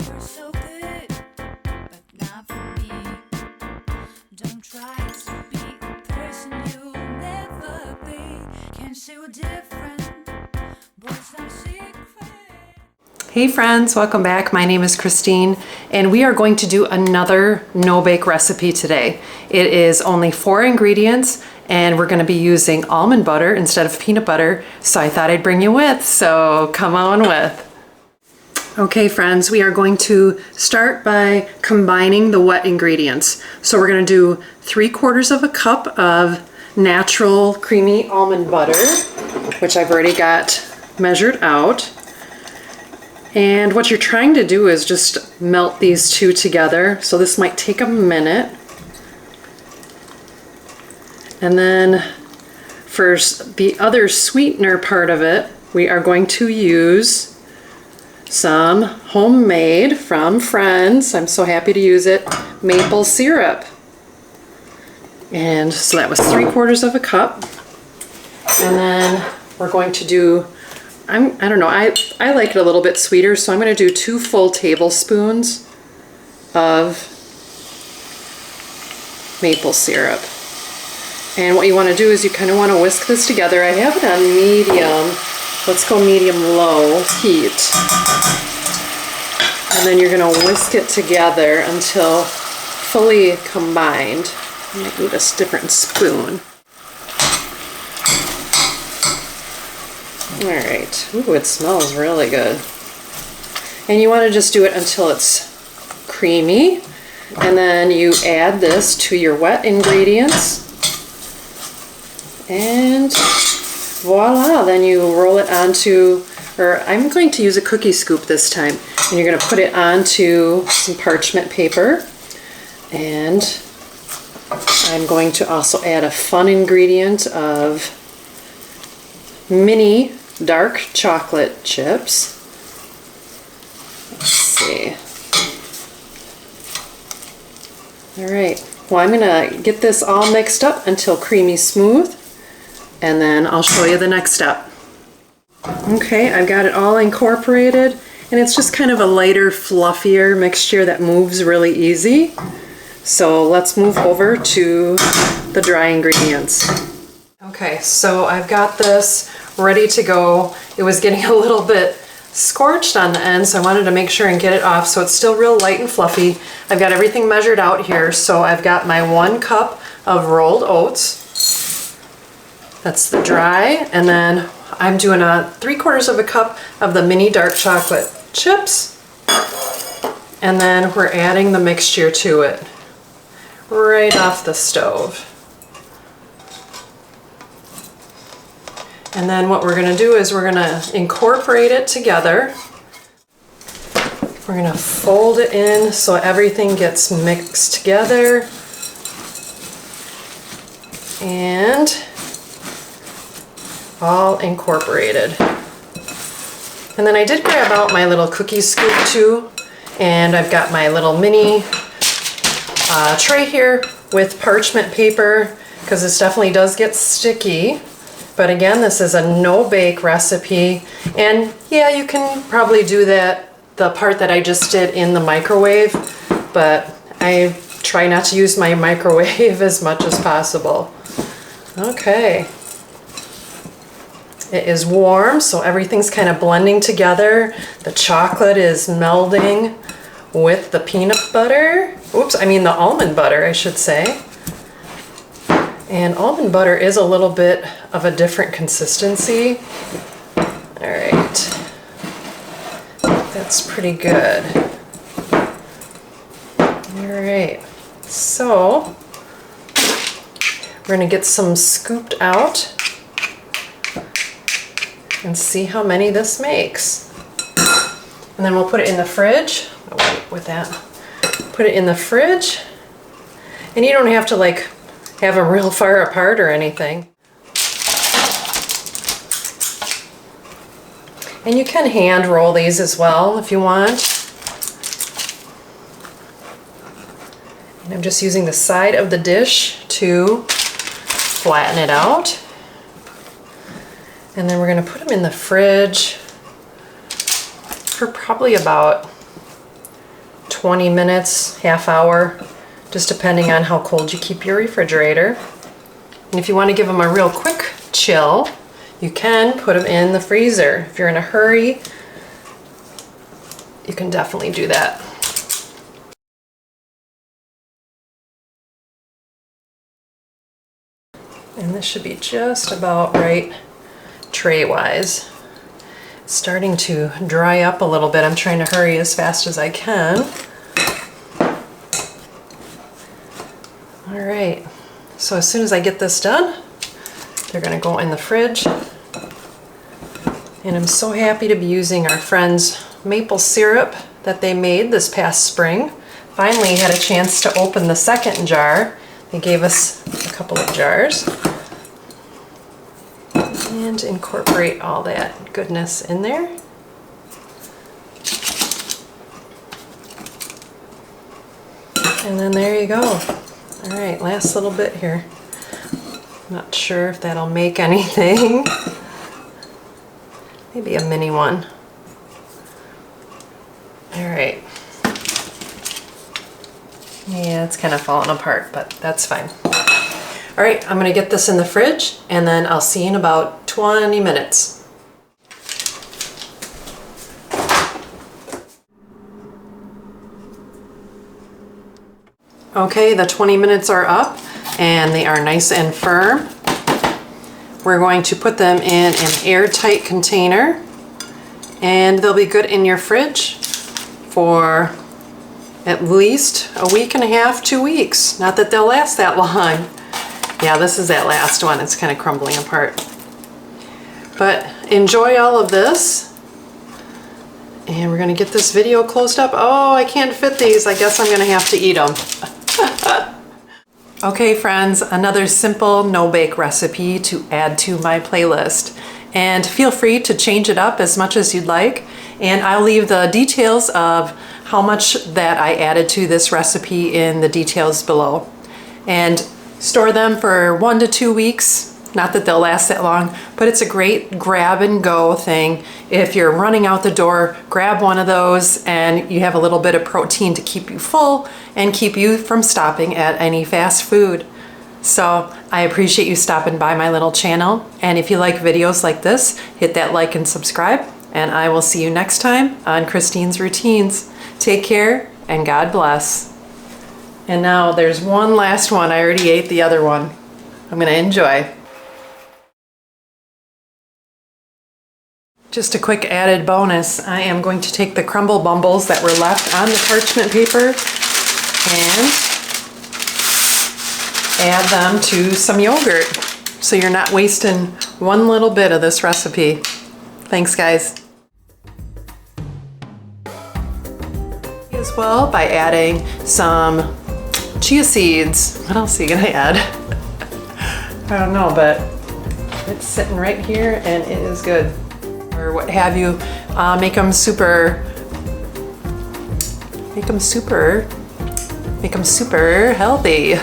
You're so good, but not for me. Don't try to be a person you'll never be. Can't say we're different, but it's not a secret. Hey friends, welcome back. My name is Christine and we are going to do another no-bake recipe today. It is only 4 ingredients and we're going to be using almond butter instead of peanut butter, so I thought I'd bring you with, so come on with. Okay friends, we are going to start by combining the wet ingredients. So we're going to do 3/4 of a cup of natural creamy almond butter, which I've already got measured out. And what you're trying to do is just melt these two together. So this might take a minute. And then for the other sweetener part of it, we are going to use some homemade from Friends. I'm so happy to use it. Maple syrup. And so that was 3/4 of a cup. And then we're going to do, I don't know, I like it a little bit sweeter, so I'm going to do 2 full tablespoons of maple syrup. And what you want to do is you kind of want to whisk this together. I have it on medium. Let's go medium-low heat. And then you're going to whisk it together until fully combined. I might need a different spoon. Alright, ooh, it smells really good. And you want to just do it until it's creamy. And then you add this to your wet ingredients. And voila, then you roll it onto, or I'm going to use a cookie scoop this time. And you're going to put it onto some parchment paper. And I'm going to also add a fun ingredient of mini dark chocolate chips. Let's see. Alright, well I'm going to get this all mixed up until creamy smooth, and then I'll show you the next step. Okay, I've got it all incorporated, and it's just kind of a lighter, fluffier mixture that moves really easy. So let's move over to the dry ingredients. Okay, so I've got this ready to go. It was getting a little bit scorched on the end, so I wanted to make sure and get it off so it's still real light and fluffy. I've got everything measured out here, so I've got my 1 cup of rolled oats. That's the dry, and then I'm doing a 3/4 of a cup of the mini dark chocolate chips, and then we're adding the mixture to it right off the stove. And then what we're going to do is we're going to incorporate it together. We're going to fold it in so everything gets mixed together. And all incorporated. And then I did grab out my little cookie scoop too. And I've got my little mini tray here with parchment paper, because this definitely does get sticky. But again, this is a no-bake recipe, and yeah, you can probably do that, the part that I just did, in the microwave, but I try not to use my microwave as much as possible. Okay. It is warm, so everything's kind of blending together. The chocolate is melding with the peanut butter. Oops, I mean the almond butter, I should say. And almond butter is a little bit of a different consistency. All right, that's pretty good. All right, so we're gonna get some scooped out and see how many this makes. And then we'll put it in the fridge. Oh, wait, with that, put it in the fridge. And you don't have to like have them real far apart or anything. And you can hand roll these as well if you want. And I'm just using the side of the dish to flatten it out. And then we're going to put them in the fridge for probably about 20 minutes, half hour, just depending on how cold you keep your refrigerator. And if you want to give them a real quick chill, you can put them in the freezer. If you're in a hurry, you can definitely do that. And this should be just about right tray-wise. It's starting to dry up a little bit. I'm trying to hurry as fast as I can. All right, so as soon as I get this done, they're gonna go in the fridge. And I'm so happy to be using our friend's maple syrup that they made this past spring. Finally had a chance to open the second jar. They gave us a couple of jars. And incorporate all that goodness in there. And then there you go. All right, last little bit here. Not sure if that'll make anything. Maybe a mini one. All right. Yeah, it's kind of falling apart, but that's fine. All right, I'm gonna get this in the fridge and then I'll see you in about 20 minutes. Okay, the 20 minutes are up and they are nice and firm. We're going to put them in an airtight container and they'll be good in your fridge for at least a week and a half, 2 weeks. Not that they'll last that long. Yeah, this is that last one. It's kind of crumbling apart. But enjoy all of this. And we're gonna get this video closed up. Oh, I can't fit these. I guess I'm gonna have to eat them. Okay friends, another simple no-bake recipe to add to my playlist. And feel free to change it up as much as you'd like. And I'll leave the details of how much that I added to this recipe in the details below. And store them for 1 to 2 weeks. Not that they'll last that long, but it's a great grab and go thing. If you're running out the door, grab one of those and you have a little bit of protein to keep you full and keep you from stopping at any fast food. So I appreciate you stopping by my little channel. And if you like videos like this, hit that like and subscribe. And I will see you next time on Christine's Routines. Take care and God bless. And now there's one last one. I already ate the other one. I'm gonna enjoy. Just a quick added bonus. I am going to take the crumble bumbles that were left on the parchment paper and add them to some yogurt. So you're not wasting one little bit of this recipe. Thanks guys. As well by adding some chia seeds. What else are you gonna add? I don't know, but it's sitting right here and it is good. Or what have you. Make them super healthy.